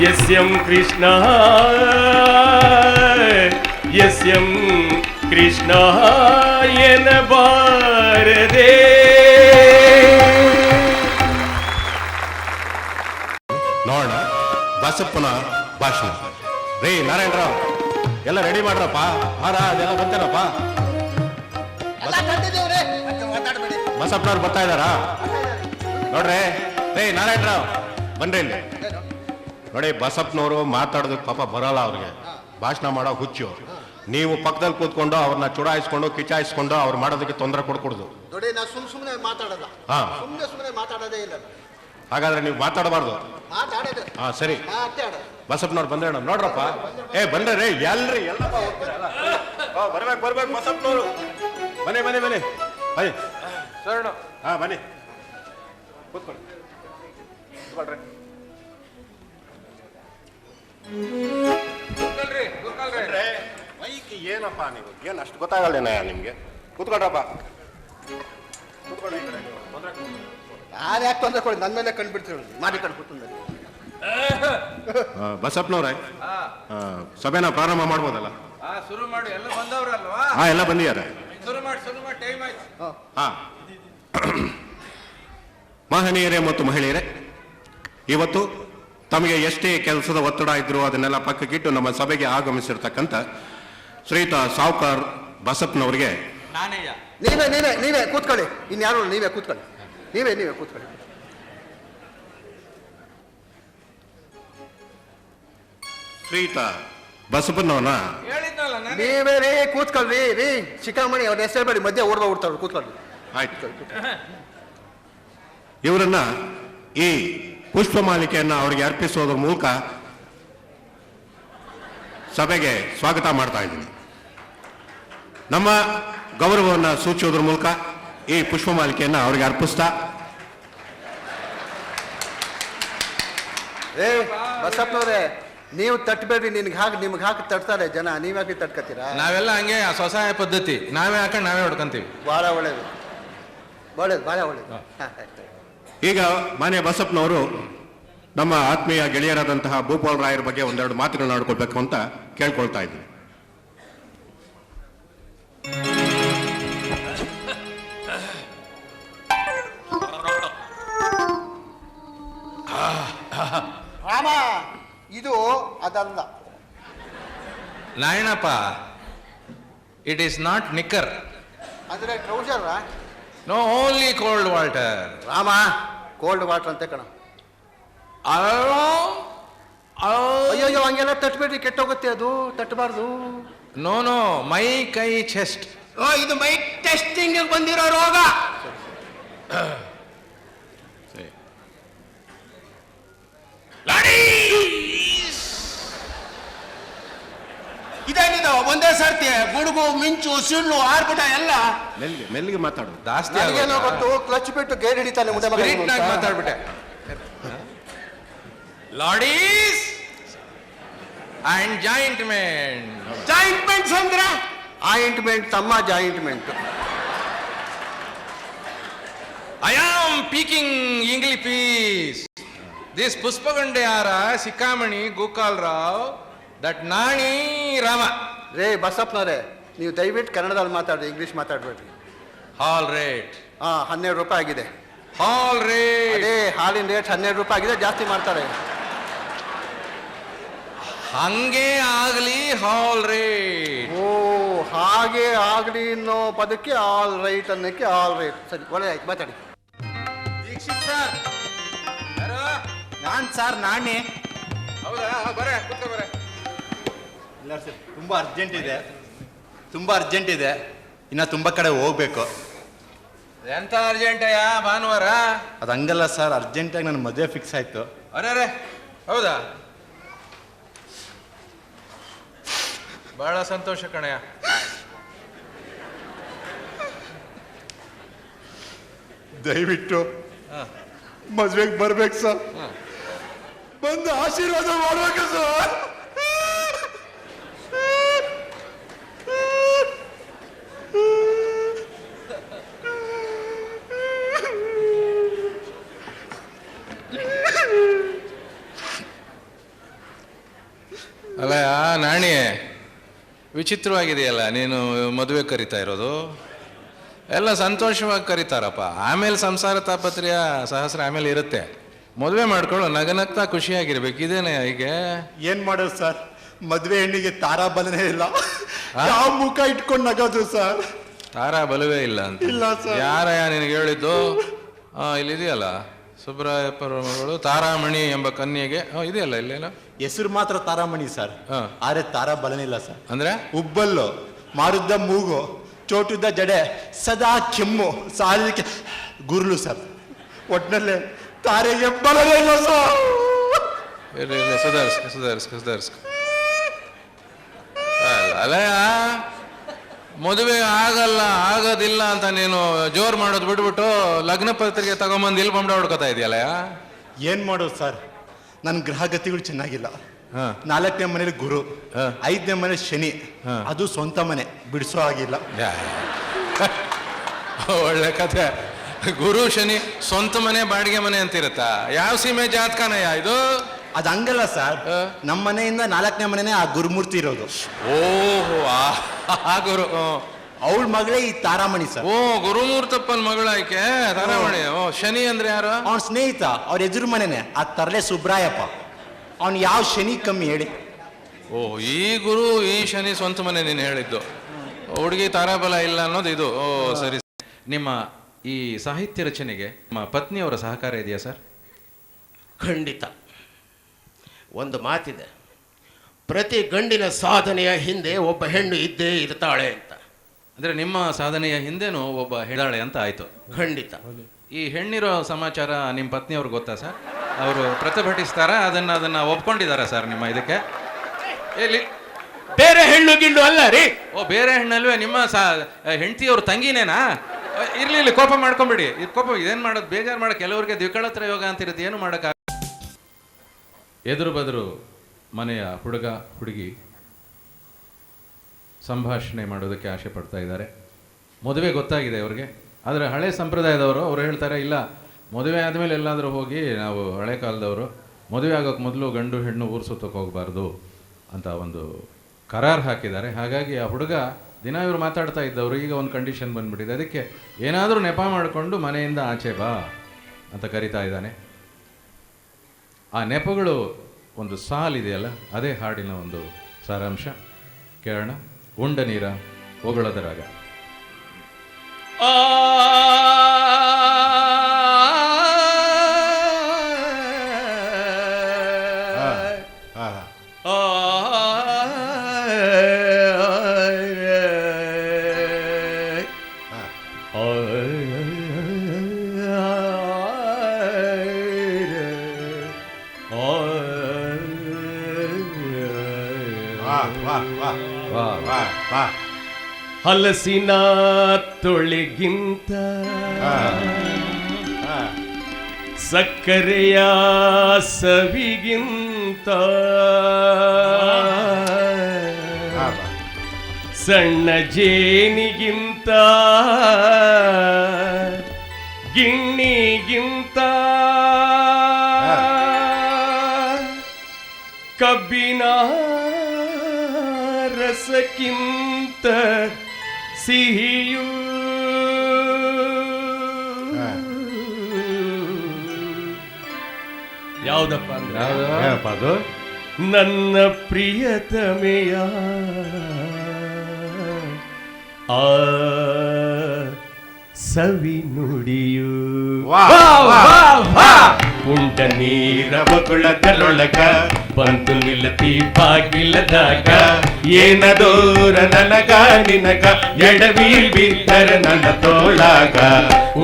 ಯಸ್ಯಂ ಕೃಷ್ಣ, ಯಸ್ಯಂ ಕೃಷ್ಣಾಯನ ಬಾರದೆ. ನೋಡ ಬಸಪ್ಪನ ಭಾಷಣ. ರೇ ನಾರಾಯಣರಾವ್, ಎಲ್ಲ ರೆಡಿ ಮಾಡ್ರಪ್ಪ, ಹಾರ ಅದೆಲ್ಲ ಬಂತೇನಪ್ಪ? ಬಸಪ್ಪನವ್ರು ಬರ್ತಾ ಇದ್ದಾರಾ? ನೋಡ್ರಿ, ರೇ ನಾರಾಯಣರಾವ್ ಬನ್ರಿ ಇಲ್ಲಿ. ನೋಡಿ, ಬಸಪ್ಪನವರು ಮಾತಾಡೋದಕ್ಕೆ ಪಾಪ ಬರಲ್ಲ, ಅವ್ರಿಗೆ ಭಾಷಣ ಮಾಡೋ ಹುಚ್ಚು. ನೀವು ಪಕ್ಕದಲ್ಲಿ ಕೂತ್ಕೊಂಡು ಅವ್ರನ್ನ ಚುಡಾಯಿಸ್ಕೊಂಡು ಕಿಚಾಯಿಸ್ಕೊಂಡು ಅವ್ರು ಮಾಡೋದಕ್ಕೆ ತೊಂದರೆ ಕೊಡ್ಕೊಡುದು. ನೋಡಿ, ನಾ ಸುಮ್ಮನೆ ಮಾತಾಡಲ್ಲ. ಹಾ, ಸುಮ್ಮನೆ ಮಾತಾಡೋದೇ ಇಲ್ಲ. ಹಾಗಾದ್ರೆ ನೀವು ಮಾತಾಡಬಾರ್ದು. ಹಾ ಸರಿ, ಬಸಪ್ಪನವ್ರು ಬಂದ್ರೆ ನೋಡ್ರಪ್ಪ. ಬಂದ್ರೆ ರೇ ಎಲ್ರಿ ಎಲ್ಲಪ್ಪ ಹೋಗ್ತೀರಲ್ಲ, ಬರ್ಬೇಕು ಬರ್ಬೇಕು ಬಸಪ್ಪನವರು. ಬನ್ನಿ ಬನ್ನಿ ಬನ್ನಿ ಬನ್ನಿ ಶರಣ. ಹಾ ಬನ್ನಿ, ಕೂತ್ಕೊಳ್ಳಿ ಕೂತ್ಕೊಳ್ರಿ. ಮೈಕ್ ಏನಪ್ಪ ನೀವು, ಏನು ಅಷ್ಟು ಗೊತ್ತಾಗಲ್ಲೇನ ನಿಮ್ಗೆ? ಕೂತ್ಕೊಳ್ರಪ್ಪ, ಕೂತ್ಕೊಳ್ಳಿ. ಯಾರು ಯಾಕೆ ತೊಂದರೆ ಕೊಡಿ, ನನ್ನ ಮೇಲೆ ಕಂಡುಬಿಡ್ತೀವಿ ಮಾಡಿ ಕಡೆ ಕೂತ್ಕೊಂಡು. ಬಸಪ್ಪನವ್ರೆ, ಸಭೆನ ಪ್ರಾರಂಭ ಮಾಡ್ಬೋದಲ್ಲ? ಶುರು ಮಾಡಿ. ಎಲ್ಲ ಬಂದವ್ರಲ್ವಾ? ಹಾ, ಎಲ್ಲ ಬಂದಿದ್ದಾರೆ. ಶುರು ಮಾಡಿ, ಶುರು ಮಾಡಿ, ಟೈಮ್ ಆಯ್ತು. ಹಾ ಮಹನೀಯರೇ ಮತ್ತು ಮಹಿಳೆಯರೇ, ಇವತ್ತು ತಮಗೆ ಎಷ್ಟೇ ಕೆಲಸದ ಒತ್ತಡ ಇದ್ರೂ ಅದನ್ನೆಲ್ಲ ಪಕ್ಕಕ್ಕಿಟ್ಟು ನಮ್ಮ ಸಭೆಗೆ ಆಗಮಿಸಿರ್ತಕ್ಕಂಥ ಶ್ರೀಯುತ ಸಾವ್ಕಾರ್ ಬಸಪ್ಪನವರಿಗೆ ನೀವೇ ಕೂತ್ಕೊಳ್ಳಿ. ಇನ್ಯಾರು ನೀವೇ ಕೂತ್ಕೊಳ್ಳಿ. ನೀವೇ ಕೂತ್ಕೊಳ್ಳಿ. ಶ್ರೀಯುತ ಬಸಪ್ಪನವರನ್ನ ನೀವೇ ರೀ ಕೂತ್ಕೊಳ್ರಿ ರೀ. ಶಿಖಾಮಣಿ ಅವ್ರ ಹೆಸರು ಬೇಡಿ, ಮಧ್ಯೆ ಓಡ್ಬಿಡ್ತಾವ್ರು. ಕೂತ್ಕೊಳ್ಳಿ. ಆಯ್ತು. ಇವರನ್ನ ಈ ಪುಷ್ಪಮಾಲಿಕೆಯನ್ನು ಅವರಿಗೆ ಅರ್ಪಿಸೋದ್ರ ಮೂಲಕ ಸಭೆಗೆ ಸ್ವಾಗತ ಮಾಡ್ತಾ ಇದ್ದೀನಿ. ನಮ್ಮ ಗೌರವವನ್ನು ಸೂಚಿಸೋದ್ರ ಮೂಲಕ ಈ ಪುಷ್ಪಮಾಲಿಕೆಯನ್ನು ಅವರಿಗೆ ಅರ್ಪಿಸ್ತಾ, ಬಸಪ್ಪನವ್ರೆ ನೀವು ತಟ್ಟಬೇಡ್ರಿ. ನಿಮ್ಗೆ ಹಾಕಿ ತಟ್ತಾರೆ ಜನ, ನೀವ್ಯಾಕೆ ತಟ್ಕತ್ತೀರಾ? ನಾವೆಲ್ಲ ಹಂಗೆ ಸ್ವಸಹಾಯ ಪದ್ಧತಿ, ನಾವೇ ಹಾಕೊಂಡು ನಾವೇ ಹೊಡ್ಕೊಂತೀವಿ. ಬಹಳ ಒಳ್ಳೇದು, ಬಹಳ ಒಳ್ಳೇದು. ಈಗ ಮಾನ್ಯ ಬಸಪ್ಪನವರು ನಮ್ಮ ಆತ್ಮೀಯ ಗೆಳೆಯರಾದಂತಹ ಭೂಪಾಲ್ ರಾಯರ ಬಗ್ಗೆ ಒಂದೆರಡು ಮಾತುಗಳನ್ನ ಆಡ್ಕೊಳ್ಬೇಕು ಅಂತ ಕೇಳ್ಕೊಳ್ತಾ ಇದ್ದೀನಿ. ರಾಮ, ಇದು ಅದಲ್ಲ. Nayanappa, it is not knicker. ಅಂದ್ರೆ trouser. No, only cold water. Rama, cold water ಅಂತ ಕಣ. ಅಯ್ಯೋ ಹಂಗೆಲ್ಲ ತಟ್ಬೇಡ್ರಿ, ಕೆಟ್ಟೋಗುತ್ತೆ ಅದು, ತಟ್ಟಬಾರ್ದು. ನೋ, ಮೈ ಕೈ ಚೆಸ್ಟ್. ಇದು ಮೈ ಟೆಸ್ಟಿಂಗ್ ಬಂದಿರೋ ರೋಗ. ಇದೇನಿದು ಒಂದೇ ಸರ್ತಿ ಗುಡುಗು ಮಿಂಚು ಸಿಳ್ಳು ಆರ್ಬಿಟ ಎಲ್ಲ. ಮೆಲ್ಲಿಗೆ ಮಾತಾಡು. ಜಾಸ್ತಿ ಏನೋ ಗೊತ್ತು, ಕ್ಲಚ್ ಬಿಟ್ಟು ಗೇರ್ ಹಿಡಿತಾನೆ ಮುಂದೆ ಮಾತಾಡ್ಬಿಟ್ಟೆ. ಲಾಡೀಸ್ ಅಂಡ್ ಜಾಯಿಂಟ್ಮೆಂಟ್ ಅಂದ್ರೆ ಆಯಿಂಟ್ಮೆಂಟ್ ತಮ್ಮ, ಜಾಯಿಂಟ್ಮೆಂಟ್. I am speaking English piece. This ಪುಷ್ಪಗಂಡೆಯಾರ ಸಿಕ್ಕಾಮಣಿ ಗೋಪಾಲ್ ರಾವ್ ದಟ್ ನಾಣಿ ರಾಮ. ರೇ ಬಸಪ್ಪನವರೇ, ನೀವು ದಯವಿಟ್ಟು ಕನ್ನಡದಲ್ಲಿ ಮಾತಾಡ್ರಿ, ಇಂಗ್ಲಿಷ್ ಮಾತಾಡ್ಬೇಡ್ರಿ. ಹಾಲ್ ರೇಟ್ 12 ರೂಪಾಯಿ ಆಗಿದೆ. ಹಾಲ್ ರೇಟ್. ಅದೇ ಹಾಲಿನ ರೇಟ್ 12 ರೂಪಾಯಿ ಆಗಿದೆ, ಜಾಸ್ತಿ ಮಾಡ್ತಾರೆ. ಹಂಗೆ ಆಗ್ಲಿ ಹಾಲ್ ರೇಟ್. ಓ ಹಾಗೆ ಆಗ್ಲಿ ಅನ್ನೋ ಪದಕ್ಕೆ ಆಲ್ ರೈಟ್ ಅನ್ನಕ್ಕೆ ಆಲ್ ರೈಟ್. ಸರಿ, ಒಳ್ಳೆ ಆಯ್ತು, ಮಾತಾಡಿ. ದೀಕ್ಷಿತ್ ಸರ್. ನಾನ್ ಸರ್ ನಾಣಿ. ಹೌದಾ? ಬರೇ ಕೂತ್ಕೊ ಬರೇ. ಇಲ್ಲ ಸರ್, ತುಂಬ ಅರ್ಜೆಂಟ್ ಇದೆ. ಇನ್ನು ತುಂಬ ಕಡೆ ಹೋಗ್ಬೇಕು. ಎಂತ ಅರ್ಜೆಂಟಯ್ಯ ಭಾನುವಾರ? ಅದು ಹಂಗಲ್ಲ ಸರ್, ಅರ್ಜೆಂಟಾಗಿ ನನ್ನ ಮದುವೆ ಫಿಕ್ಸ್ ಆಯ್ತು. ಅರೆ, ಹೌದಾ? ಬಹಳ ಸಂತೋಷ ಕಣಯ್ಯ. ದಯವಿಟ್ಟು ಮದುವೆಗೆ ಬರ್ಬೇಕು ಸರ್, ಬಂದು ಆಶೀರ್ವಾದ ಮಾಡ್ಬೇಕು ಸರ್. ಅಲ್ಲ ನಾಣಿ, ವಿಚಿತ್ರವಾಗಿದೆಯಲ್ಲ ನೀನು ಮದುವೆ ಕರಿತಾ ಇರೋದು. ಎಲ್ಲ ಸಂತೋಷವಾಗಿ ಕರೀತಾರಪ್ಪ, ಆಮೇಲೆ ಸಂಸಾರ ತಾಪತ್ರ್ಯ ಸಹಸ್ರ ಆಮೇಲೆ ಇರುತ್ತೆ. ಮದುವೆ ಮಾಡ್ಕೊಳ್ಳೋ, ನಗನಗ್ತಾ ಖುಷಿಯಾಗಿರ್ಬೇಕು. ಇದೇನೆ ಹೀಗೆ? ಏನ್ ಮಾಡೋದು ಸರ್, ಮದುವೆ ಹೆಣ್ಣಿಗೆ ತಾರಾ ಬಲನೇ ಇಲ್ಲ. ಯಾವ ಮುಖ ಇಟ್ಕೊಂಡು ನಗೋದು ಸರ್? ತಾರಾ ಬಲವೇ ಇಲ್ಲ ಅಂತ? ಇಲ್ಲ ಸರ್. ಯಾರಯ್ಯ ನಿನಗೆ ಹೇಳಿದ್ದು? ಇಲ್ಲಿದೆಯಲ್ಲ, ಸುಬ್ರಾಯಪುರಗಳು ತಾರಾಮಣಿ ಎಂಬ ಕನ್ಯೆಗೆ ಇದೆಯಲ್ಲ ಇಲ್ಲೇನೋ ಹೆಸರು ಮಾತ್ರ ತಾರಾಮಣಿ ಸರ್, ಆದ್ರೆ ತಾರಾ ಬಲನಿಲ್ಲ ಸರ್. ಅಂದ್ರೆ ಉಬ್ಬಲ್ಲು, ಮಾರುದ್ದ ಮೂಗು, ಚೋಟುದ್ದ ಜಡೆ, ಸದಾ ಕೆಮ್ಮು, ಸಾಲಿಗೆ ಗುರುಳು ಸರ್. ಒಟ್ಟಿನಲ್ಲಿ ತಾರೆಗೆ ಬಲನೇ ಇಲ್ಲ ಸರ್. ಸುಧಾರಿಸ್ಕ. ಅಲ್ಲಯ್ಯ, ಮದುವೆ ಆಗೋದಿಲ್ಲ ಅಂತ ನೀನು ಜೋರ್ ಮಾಡೋದು ಬಿಟ್ಬಿಟ್ಟು ಲಗ್ನ ಪತ್ರಿಕೆ ತಗೊಂಬಂದು ಇಲ್ಲಿ ಬಂಡ ಹೊಡ್ಕೊತಾ ಇದೆಯಲ್ಲಯ್ಯ. ಏನ್ ಮಾಡೋದು ಸರ್, ನನ್ನ ಗ್ರಹಗತಿಗಳು ಚೆನ್ನಾಗಿಲ್ಲ. 4ನೇ ಮನೇಲಿ ಗುರು, 5ನೇ ಮನೆ ಶನಿ, ಅದು ಸ್ವಂತ ಮನೆ, ಬಿಡಿಸೋ ಆಗಿಲ್ಲ. ಒಳ್ಳೆ ಕಥೆ. ಗುರು ಶನಿ ಸ್ವಂತ ಮನೆ ಬಾಡಿಗೆ ಮನೆ ಅಂತಿರತ್ತಾ? ಯಾವ ಸೀಮೆ ಜಾತಕನಯ್ಯ ಇದು? ಅದು ಹಂಗಲ್ಲ ಸರ್, ನಮ್ಮ ಮನೆಯಿಂದ 4ನೇ ಮನೆನೇ ಆ ಗುರುಮೂರ್ತಿ ಇರೋದು. ಓಹೋ, ಆ ಗುರು ಅವಳ ಮಗಳೇ ಈ ತಾರಾಮಣಿ ಸರ್. ಓ ಗುರುಮೂರ್ತಪ್ಪನ ಮಗಳ ಆಯ್ಕೆ ತಾರಾಮಣಿ. ಓ ಶನಿ ಅಂದ್ರೆ ಯಾರು? ಅವನ ಸ್ನೇಹಿತ, ಅವ್ರ ಎದುರು ಮನೆನೆ ಆ ತರಲೆ ಸುಬ್ರಾಯಪ್ಪ. ಅವ್ನು ಯಾವ ಶನಿ ಕಮ್ಮಿ ಹೇಳಿ? ಓ ಈ ಗುರು ಈ ಶನಿ ಸ್ವಂತ ಮನೆ ನೀನು ಹೇಳಿದ್ದು. ಹುಡುಗಿ ತಾರಾಬಲ ಇಲ್ಲ ಅನ್ನೋದು ಇದು. ಓ ಸರಿ. ನಿಮ್ಮ ಈ ಸಾಹಿತ್ಯ ರಚನೆಗೆ ನಿಮ್ಮ ಪತ್ನಿಯವರ ಸಹಕಾರ ಇದೆಯಾ ಸರ್? ಖಂಡಿತ. ಒಂದು ಮಾತಿದೆ, ಪ್ರತಿ ಗಂಡಿನ ಸಾಧನೆಯ ಹಿಂದೆ ಒಬ್ಬ ಹೆಣ್ಣು ಇದ್ದೇ ಇರ್ತಾಳೆ ಅಂತ. ಅಂದ್ರೆ ನಿಮ್ಮ ಸಾಧನೆಯ ಹಿಂದೆನೂ ಒಬ್ಬ ಹೆಣ್ಣಾಳೆ ಅಂತ ಆಯ್ತು. ಖಂಡಿತ. ಈ ಹೆಣ್ಣಿರೋ ಸಮಾಚಾರ ನಿಮ್ಮ ಪತ್ನಿಯವ್ರಿಗೆ ಗೊತ್ತಾ ಸರ್? ಅವರು ಪ್ರತಿಭಟಿಸ್ತಾರಾ? ಅದನ್ನ ಒಪ್ಕೊಂಡಿದ್ದಾರಾ ಸರ್ ನಿಮ್ಮ ಇದಕ್ಕೆ? ಎಲ್ಲಿ ಬೇರೆ ಹೆಣ್ಣು ಗಿಣ್ಣು ಅಲ್ಲ ರೀ. ಓ ಬೇರೆ ಹೆಣ್ಣಲ್ವೇ? ನಿಮ್ಮ ಹೆಂಡತಿಯವ್ರ ತಂಗಿನೇನಾ? ಇರ್ಲಿ ಕೋಪ ಮಾಡ್ಕೊಂಬಿಡಿ. ಇದು ಕೋಪ ಇದೇನು ಮಾಡೋದು? ಬೇಜಾರು ಮಾಡೋ ಕೆಲವರಿಗೆ ದ್ವಿಕಳತ್ರ ಯೋಗ ಅಂತಿರುತ್ತೆ, ಏನು ಮಾಡೋಕ್ಕ. ಎದುರು ಬದರು ಮನೆಯ ಹುಡುಗ ಹುಡುಗಿ ಸಂಭಾಷಣೆ ಮಾಡೋದಕ್ಕೆ ಆಸೆ ಪಡ್ತಾ ಇದ್ದಾರೆ. ಮದುವೆ ಗೊತ್ತಾಗಿದೆ ಅವ್ರಿಗೆ. ಆದರೆ ಹಳೆ ಸಂಪ್ರದಾಯದವರು ಅವರು ಹೇಳ್ತಾರೆ, ಇಲ್ಲ ಮದುವೆ ಆದಮೇಲೆ ಎಲ್ಲಾದರೂ ಹೋಗಿ, ನಾವು ಹಳೆ ಕಾಲದವರು ಮದುವೆ ಆಗೋಕ್ಕೆ ಮೊದಲು ಗಂಡು ಹೆಣ್ಣು ಊರು ಸುತ್ತಕ್ಕೆ ಹೋಗಬಾರ್ದು ಅಂತ ಒಂದು ಕರಾರು ಹಾಕಿದ್ದಾರೆ. ಹಾಗಾಗಿ ಆ ಹುಡುಗ ದಿನ ಇವರು ಮಾತಾಡ್ತಾ ಇದ್ದವರು ಈಗ ಒಂದು ಕಂಡೀಷನ್ ಬಂದ್ಬಿಟ್ಟಿದೆ. ಅದಕ್ಕೆ ಏನಾದರೂ ನೆಪ ಮಾಡಿಕೊಂಡು ಮನೆಯಿಂದ ಆಚೆ ಬಾ ಅಂತ ಕರಿತಾ ಇದ್ದಾನೆ. ಆ ನೆಪಗಳು ಒಂದು ಸಾಲಿದೆಯಲ್ಲ, ಅದೇ ಹಾಡಿನ ಒಂದು ಸಾರಾಂಶ. ಕೇಳೋಣ. ಉಂಡ ನೀರ ಹೊಗಳದ ರಾಗ. ಹಲಸಿನ ತೊಳೆಗಿಂತ ಸಕ್ಕರೆಯ ಸವಿಗಿಂತ ಸಣ್ಣ ಜೇನಿಗಿಂತ ಗಿಣ್ಣಿಗಿಂತ ಕಬ್ಬಿನ ರಸಕ್ಕಿಂತ ಸಿಹಿಯು ಯಾವುದಪ್ಪ ಅಂದ್ರೆ ಅದು ನನ್ನ ಪ್ರಿಯತಮೆಯ ಆ ಸವಿ ನುಡಿಯು. ಉಂಟ ನೀರ ಬಗುಳದರೊಳಗ ಬಂದು ನಿಲ್ಲತಿ ಬಾಗಿಲದಾಗ ಏನದೋರ ನನಗ ನಿನಗ ಎಡವಿ ಬಿದ್ದರ ನನ್ನ ತೋಳಾಗ.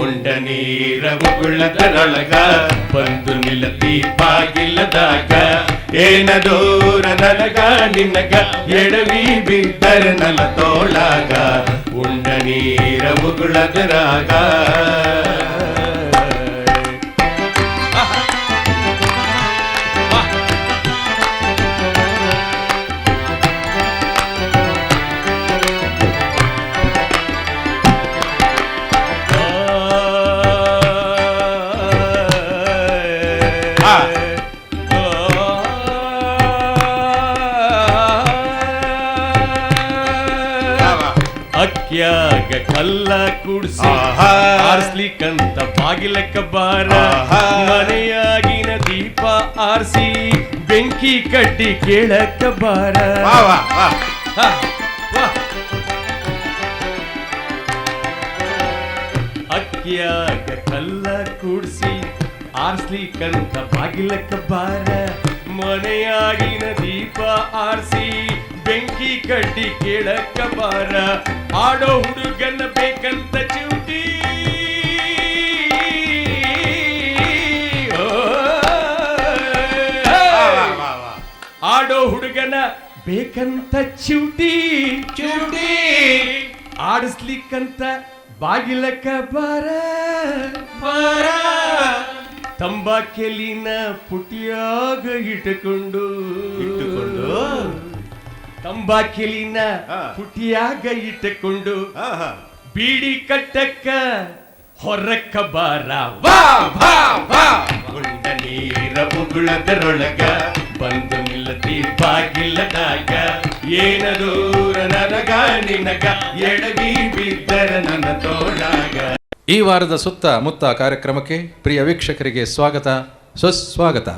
ಉಂಡ ನೀರ ಬಗುಳದರೊಳಗ ಬಂದು ನಿಲ್ಲತಿ ಬಾಗಿಲದಾಗ ಏನದೋರ ನನಗ ನಿನಗ ಎಡವಿ ಬಿದ್ದರ ನನ್ನ ತೋಳಾಗ. ಉಂಡ ನೀರ ಬಗುಳದರಾಗ ಅಕ್ಕಿಯಾಗ ಕಲ್ಲ ಕೂಡ್ಸಿ ಆರ್ಸ್ಲಿಕ್ಕಂತ ಬಾಗಿಲಕ್ಕ ಬಾರ. ಮನೆಯಾಗಿನ ದೀಪ ಆರ್ಸಿ ಬೆಂಕಿ ಕಡ್ಡಿ ಕೇಳಕ್ಕ ಬಾರ. ಅಕ್ಕಿಯಾಗ ಕಲ್ಲ ಕೂಡ್ಸಿ ಆರ್ಸ್ಲಿಕ್ಕಂತ ಬಾಗಿಲಕ್ಕ ಬಾರ. ಮನೆಯಾಗಿನ ದೀಪ ಆರ್ಸಿ ಬೆಂಕಿ ಕಡ್ಡಿ ಕೇಳಕ್ಕ ಬಾರ. ಆಡೋ ಹುಡುಗನ ಬೇಕಂತ ಚಿವುಟಿ ಆಡೋ ಹುಡುಗನ ಬೇಕಂತ ಚಿವುಟಿ ಚಿವುಟಿ ಆಡಿಸ್ಲಿಕ್ಕಂತ ಬಾಗಿಲಕ್ಕ ಬಾರ ಬಾರ. ತಂಬಾಕೆಲಿನ ಪುಟಿಯಾಗ ಇಟ್ಟುಕೊಂಡು ತಂಬಾಕೆಲಿನ ಪುಟಿಯಾಗ ಇಟ್ಟುಕೊಂಡು ಬೀಡಿ ಕಟ್ಟಕ್ಕ ಹೊರಕ್ಕ ಬಾರ. ಉಂಡ ನೀರ ಉಗುಳದರೊಳಗ ಬಂದು ನಿಲ್ಲತಿ ಬಾಗಿಲದಾಗ ಏನ ದೂರ ನನಗ ನಿನಗ ಎಡವಿ ಬಿದ್ದರ ನನ್ನ ತೋಳಾಗ. ಈ ವಾರದ ಸುತ್ತ ಮುತ್ತ ಕಾರ್ಯಕ್ರಮಕ್ಕೆ ಪ್ರಿಯ ವೀಕ್ಷಕರಿಗೆ ಸ್ವಾಗತ ಸುಸ್ವಾಗತ.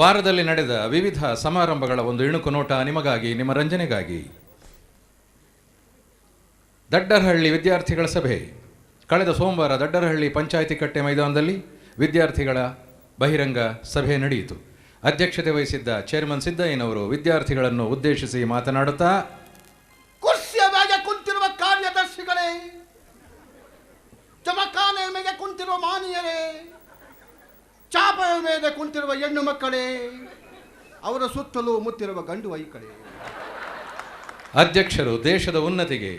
ವಾರದಲ್ಲಿ ನಡೆದ ವಿವಿಧ ಸಮಾರಂಭಗಳ ಒಂದು ಇಣುಕು ನೋಟ ನಿಮಗಾಗಿ, ನಿಮ್ಮ ರಂಜನೆಗಾಗಿ. ದಡ್ಡರಹಳ್ಳಿ ವಿದ್ಯಾರ್ಥಿಗಳ ಸಭೆ. ಕಳೆದ ಸೋಮವಾರ ದಡ್ಡರಹಳ್ಳಿ ಪಂಚಾಯಿತಿ ಕಟ್ಟೆ ಮೈದಾನದಲ್ಲಿ ವಿದ್ಯಾರ್ಥಿಗಳ ಬಹಿರಂಗ ಸಭೆ ನಡೆಯಿತು. ಅಧ್ಯಕ್ಷತೆ ವಹಿಸಿದ್ದ ಚೇರ್ಮನ್ ಸಿದ್ದಯ್ಯನವರು ವಿದ್ಯಾರ್ಥಿಗಳನ್ನು ಉದ್ದೇಶಿಸಿ ಮಾತನಾಡುತ್ತಾ, ಕುರ್ಸಿಯ ಮೇಲೆ ಕುಂತಿರುವ ಕಾರ್ಯದರ್ಶಿಗಳೇ, ಜಮಖಾನೆ ಮೇಲೆ ಕುಂತಿರುವ ಮಾನಿಯರೇ, ಚಾಪೆಯ ಮೇಲೆ ಕುಂತಿರುವ ಹೆಣ್ಣು ಮಕ್ಕಳೇ, ಅವರ ಸುತ್ತಲೂ ಮುತ್ತಿರುವ ಗಂಡು ಐಕಳೇ. ಅಧ್ಯಕ್ಷರು ದೇಶದ ಉನ್ನತಿಗೆ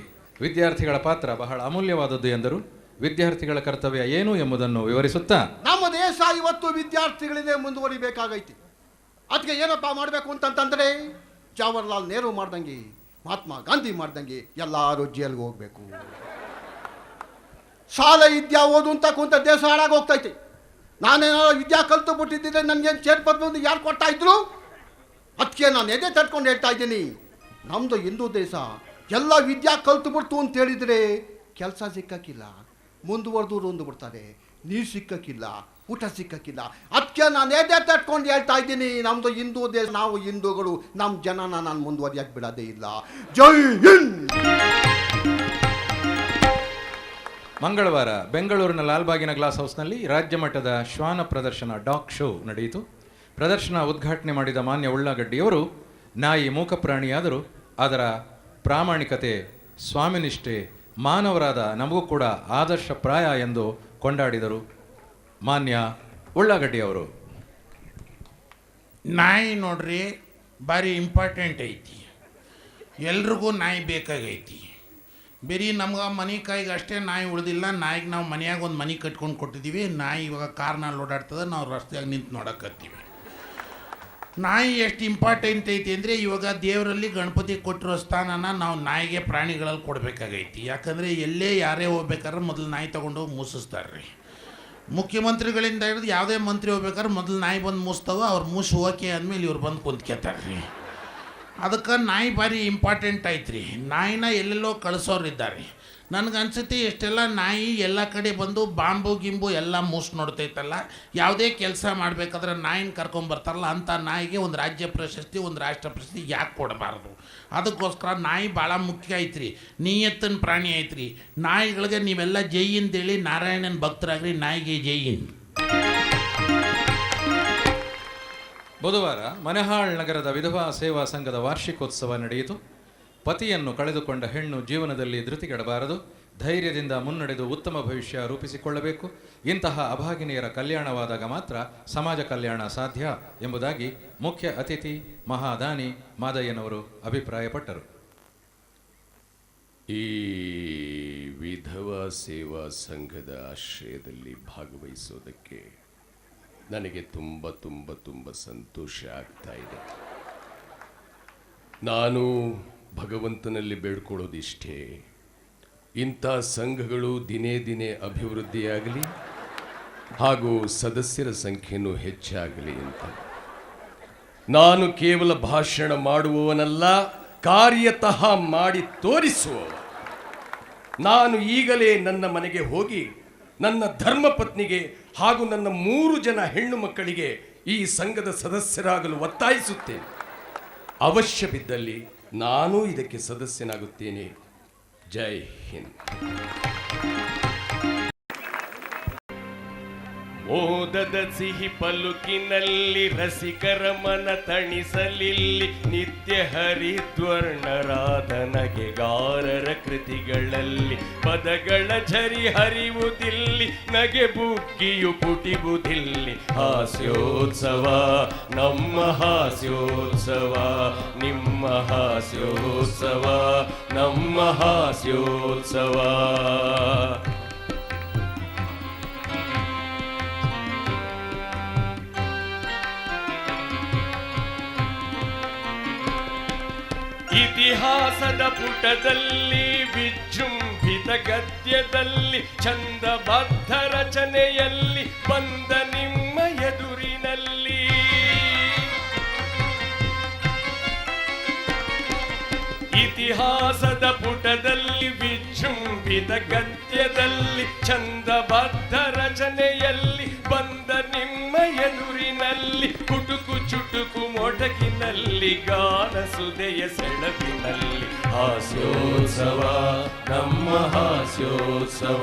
ವಿದ್ಯಾರ್ಥಿಗಳ ಪಾತ್ರ ಬಹಳ ಅಮೂಲ್ಯವಾದದ್ದು ಎಂದರು. ವಿದ್ಯಾರ್ಥಿಗಳ ಕರ್ತವ್ಯ ಏನು ಎಂಬುದನ್ನು ವಿವರಿಸುತ್ತಾ, ನಮ್ಮ ದೇಶ ಇವತ್ತು ವಿದ್ಯಾರ್ಥಿಗಳಿಂದ ಮುಂದುವರಿಬೇಕಾಗೈತಿ. ಅದಕ್ಕೆ ಏನಪ್ಪ ಮಾಡಬೇಕು ಅಂತಂತಂದ್ರೆ, ಜವಾಹರ್ಲಾಲ್ ನೆಹರು ಮಾಡ್ದಂಗೆ, ಮಹಾತ್ಮ ಗಾಂಧಿ ಮಾಡ್ದಂಗೆ ಎಲ್ಲರೂ ಜೈಲ್ಗೆ ಹೋಗ್ಬೇಕು. ಶಾಲೆ ವಿದ್ಯಾ ಓದು ಅಂತ ಕುಂತ ದೇಶ ಹಾಳಾಗಿ ಹೋಗ್ತೈತಿ. ನಾನೇನಾದ್ರು ವಿದ್ಯಾ ಕಲ್ತು ಬಿಟ್ಟಿದ್ದಿದ್ರೆ ನನಗೇನು ಚೇರ್ಪದ ಯಾರು ಕೊಡ್ತಾ ಇದ್ರು? ಅದಕ್ಕೆ ನಾನು ಎದೆ ತಟ್ಕೊಂಡು ಹೇಳ್ತಾ ಇದ್ದೀನಿ, ನಮ್ಮದು ಹಿಂದೂ ದೇಶ. ಎಲ್ಲ ವಿದ್ಯಾ ಕಲ್ತು ಬಿಡ್ತು ಅಂತ ಹೇಳಿದರೆ ಕೆಲಸ ಸಿಕ್ಕಕ್ಕಿಲ್ಲ, ಮುಂದುವರೆದು ಬಿಡ್ತಾರೆ, ನೀರು ಸಿಕ್ಕಕ್ಕಿಲ್ಲ, ಊಟ ಸಿಕ್ಕಕ್ಕಿಲ್ಲ. ಅದಕ್ಕೆ ನಾನು ಎದೆ ತಟ್ಕೊಂಡು ಹೇಳ್ತಾ ಇದ್ದೀನಿ, ನಮ್ಮದು ಹಿಂದೂ ದೇಶ, ನಾವು ಹಿಂದೂಗಳು, ನಮ್ಮ ಜನನ ನಾನು ಮುಂದುವರಿಯಕ್ಕೆ ಬಿಡೋದೇ ಇಲ್ಲ. ಜೈ ಹಿಂದ್. ಮಂಗಳವಾರ ಬೆಂಗಳೂರಿನ ಲಾಲ್ಬಾಗಿನ ಗ್ಲಾಸ್ ಹೌಸ್ನಲ್ಲಿ ರಾಜ್ಯ ಮಟ್ಟದ ಶ್ವಾನ ಪ್ರದರ್ಶನ ಡಾಗ್ ಶೋ ನಡೆಯಿತು. ಪ್ರದರ್ಶನ ಉದ್ಘಾಟನೆ ಮಾಡಿದ ಮಾನ್ಯ ಉಳ್ಳಾಗಡ್ಡಿಯವರು, ನಾಯಿ ಮೂಕ ಪ್ರಾಣಿಯಾದರೂ ಅದರ ಪ್ರಾಮಾಣಿಕತೆ, ಸ್ವಾಮಿನಿಷ್ಠೆ ಮಾನವರಾದ ನಮಗೂ ಕೂಡ ಆದರ್ಶಪ್ರಾಯ ಎಂದು ಕೊಂಡಾಡಿದರು. ಮಾನ್ಯ ಉಳ್ಳಾಗಡ್ಡಿಯವರು, ನಾಯಿ ನೋಡ್ರಿ ಭಾರಿ ಇಂಪಾರ್ಟೆಂಟ್ ಐತಿ. ಎಲ್ರಿಗೂ ನಾಯಿ ಬೇಕಾಗೈತಿ. ಬರೀ ನಮ್ಗೆ ಮನೆ ಕಾಯಿಗೆ ಅಷ್ಟೇ ನಾಯಿ ಉಳಿದಿಲ್ಲ. ನಾಯಿಗೆ ನಾವು ಮನೆಯಾಗ ಒಂದು ಮನೆ ಕಟ್ಕೊಂಡು ಕೊಟ್ಟಿದ್ದೀವಿ. ನಾಯಿ ಇವಾಗ ಕಾರ್ನಲ್ಲಿ ಓಡಾಡ್ತದೆ, ನಾವು ರಸ್ತೆಯಾಗ ನಿಂತು ನೋಡಕತ್ತೀವಿ. ನಾಯಿ ಎಷ್ಟು ಇಂಪಾರ್ಟೆಂಟ್ ಐತಿ ಅಂದರೆ, ಇವಾಗ ದೇವರಲ್ಲಿ ಗಣಪತಿ ಕೊಟ್ಟಿರೋ ಸ್ಥಾನನ ನಾವು ನಾಯಿಗೆ ಪ್ರಾಣಿಗಳಲ್ಲಿ ಕೊಡಬೇಕಾಗೈತಿ. ಯಾಕಂದರೆ ಎಲ್ಲೇ ಯಾರೇ ಹೋಗ್ಬೇಕಾದ್ರೆ ಮೊದಲು ನಾಯಿ ತೊಗೊಂಡೋಗಿ ಮೂಸಿಸ್ತಾರೆ ರೀ. ಮುಖ್ಯಮಂತ್ರಿಗಳಿಂದ ಹಿಡಿದು ಯಾವುದೇ ಮಂತ್ರಿ ಹೋಗ್ಬೇಕಾದ್ರೆ ಮೊದಲು ನಾಯಿ ಬಂದು ಮೂಸ್ತಾವೆ. ಅವ್ರು ಮೂಸಿ ಓಕೆ ಅಂದಮೇಲೆ ಇವ್ರು ಬಂದು ಕುಂತ್ಕೊತಾರೆ ರೀ. ಅದಕ್ಕೆ ನಾಯಿ ಭಾರಿ ಇಂಪಾರ್ಟೆಂಟ್ ಐತ್ರಿ. ನಾಯಿನ ಎಲ್ಲೆಲ್ಲೋ ಕಳಿಸೋರು ಇದ್ದಾರೆ. ನನಗನ್ಸುತ್ತೆ ಎಷ್ಟೆಲ್ಲ ನಾಯಿ ಎಲ್ಲ ಕಡೆ ಬಂದು ಬಾಂಬು ಗಿಂಬು ಎಲ್ಲ ಮೂಸ್ ನೋಡ್ತೈತಲ್ಲ, ಯಾವುದೇ ಕೆಲಸ ಮಾಡಬೇಕಾದ್ರೆ ನಾಯಿನ ಕರ್ಕೊಂಬರ್ತಾರಲ್ಲ, ಅಂಥ ನಾಯಿಗೆ ಒಂದು ರಾಜ್ಯ ಪ್ರಶಸ್ತಿ, ಒಂದು ರಾಷ್ಟ್ರ ಪ್ರಶಸ್ತಿ ಯಾಕೆ ಕೊಡಬಾರ್ದು? ಅದಕ್ಕೋಸ್ಕರ ನಾಯಿ ಭಾಳ ಮುಖ್ಯ ಐತ್ರಿ. ನಿಯತ್ತಿನ ಪ್ರಾಣಿ ಐತ್ರಿ. ನಾಯಿಗಳಿಗೆ ನೀವೆಲ್ಲ ಜೈ ಅಂತೇಳಿ ನಾರಾಯಣನ ಭಕ್ತರಾಗ್ರಿ. ನಾಯಿಗೆ ಜೈ ಹಿಂದ್. ಬುಧವಾರ ಮನೆಹಾಳ್ ನಗರದ ವಿಧವಾ ಸೇವಾ ಸಂಘದ ವಾರ್ಷಿಕೋತ್ಸವ ನಡೆಯಿತು. ಪತಿಯನ್ನು ಕಳೆದುಕೊಂಡ ಹೆಣ್ಣು ಜೀವನದಲ್ಲಿ ಧೃತಿಗೆಡಬಾರದು, ಧೈರ್ಯದಿಂದ ಮುನ್ನಡೆದು ಉತ್ತಮ ಭವಿಷ್ಯ ರೂಪಿಸಿಕೊಳ್ಳಬೇಕು. ಇಂತಹ ಅಭಾಗಿನಿಯರ ಕಲ್ಯಾಣವಾದಾಗ ಮಾತ್ರ ಸಮಾಜ ಕಲ್ಯಾಣ ಸಾಧ್ಯ ಎಂಬುದಾಗಿ ಮುಖ್ಯ ಅತಿಥಿ ಮಹಾದಾನಿ ಮಾದಯ್ಯನವರು ಅಭಿಪ್ರಾಯಪಟ್ಟರು. ಈ ವಿಧವಾ ಸೇವಾ ಸಂಘದ ಆಶ್ರಯದಲ್ಲಿ ಭಾಗವಹಿಸೋದಕ್ಕೆ ನನಗೆ ತುಂಬ ತುಂಬ ತುಂಬ ಸಂತೋಷ ಆಗ್ತಾ ಇದೆ. ನಾನು ಭಗವಂತನಲ್ಲಿ ಬೇಡ್ಕೊಳ್ಳೋದಿಷ್ಟೇ, ಇಂಥ ಸಂಘಗಳು ದಿನೇ ದಿನೇ ಅಭಿವೃದ್ಧಿಯಾಗಲಿ ಹಾಗೂ ಸದಸ್ಯರ ಸಂಖ್ಯೆಯೂ ಹೆಚ್ಚಾಗಲಿ ಅಂತ. ನಾನು ಕೇವಲ ಭಾಷಣ ಮಾಡುವವನಲ್ಲ, ಕಾರ್ಯತಃ ಮಾಡಿ ತೋರಿಸುವವ. ನಾನು ಈಗಲೇ ನನ್ನ ಮನೆಗೆ ಹೋಗಿ ನನ್ನ ಧರ್ಮಪತ್ನಿಗೆ ಹಾಗೂ ನನ್ನ 3 ಜನ ಹೆಣ್ಣು ಮಕ್ಕಳಿಗೆ ಈ ಸಂಘದ ಸದಸ್ಯರಾಗಲು ಒತ್ತಾಯಿಸುತ್ತೇನೆ. ಅವಶ್ಯ ಬಿದ್ದಲ್ಲಿ ನಾನು ಇದಕ್ಕೆ ಸದಸ್ಯನಾಗುತ್ತೇನೆ. ಜೈ ಹಿಂದ್. ಮೋದದ ಸಿಹಿ ಪಲುಕಿನಲ್ಲಿ ರಸಿಕರ ಮನ ತಣಿಸಲಿಲ್ಲಿ ನಿತ್ಯ ಹರಿದ್ವರ್ಣರಾದ ನಗೆಗಾರರ ಕೃತಿಗಳಲ್ಲಿ ಪದಗಳ ಝರಿ ಹರಿವುದಿಲ್ಲಿ, ನಗೆ ಬುಗ್ಗಿಯು ಪುಟಿಬುದಿಲ್ಲಿ. ಹಾಸ್ಯೋತ್ಸವ ನಮ್ಮ ಹಾಸ್ಯೋತ್ಸವ, ನಿಮ್ಮ ಹಾಸ್ಯೋತ್ಸವ ನಮ್ಮ ಹಾಸ್ಯೋತ್ಸವ. ಇತಿಹಾಸದ ಪುಟದಲ್ಲಿ ವಿಜೃಂಭಿತ ಗದ್ಯದಲ್ಲಿ ಛಂದಬದ್ಧ ರಚನೆಯಲ್ಲಿ ಬಂದ ನಿಮ್ಮ ಎದುರಿನಲ್ಲಿ ಇತಿಹಾಸದ ಪುಟದಲ್ಲಿ ವಿಜೃಂಭಿತ ಗದ್ಯದಲ್ಲಿ ಛಂದಬದ್ಧ ರಚನೆಯಲ್ಲಿ ಬಂದ ನಿಮ್ಮ ಎದುರಿನಲ್ಲಿ ಕುಟುಕು ಚುಟುಕು ಮೊಟಕಿನಲ್ಲಿ ಗಾನ ಸುದೆಯ ಸೆಳವಿನಲ್ಲಿ ಹಾಸ್ಯೋತ್ಸವ ನಮ್ಮ ಹಾಸ್ಯೋತ್ಸವ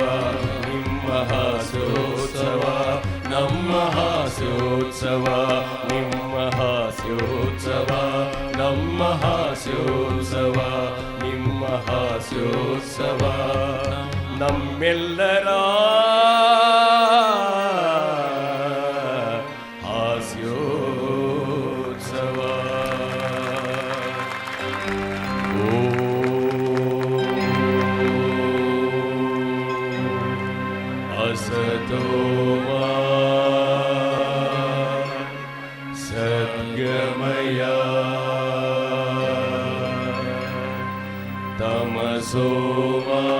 ನಿಮ್ಮ ಹಾಸ್ಯೋತ್ಸವ ನಮ್ಮ ಹಾಸ್ಯೋತ್ಸವ ನಿಮ್ಮ ಹಾಸ್ಯೋತ್ಸವ ನಮ್ಮ ಹಾಸ್ಯೋತ್ಸವ ನಿಮ್ಮ ಹಾಸ್ಯೋತ್ಸವ ನಮ್ಮೆಲ್ಲರ ಹಾಸ್ಯೋತ್ಸವ. असतो मा सद्गमया तमसो मा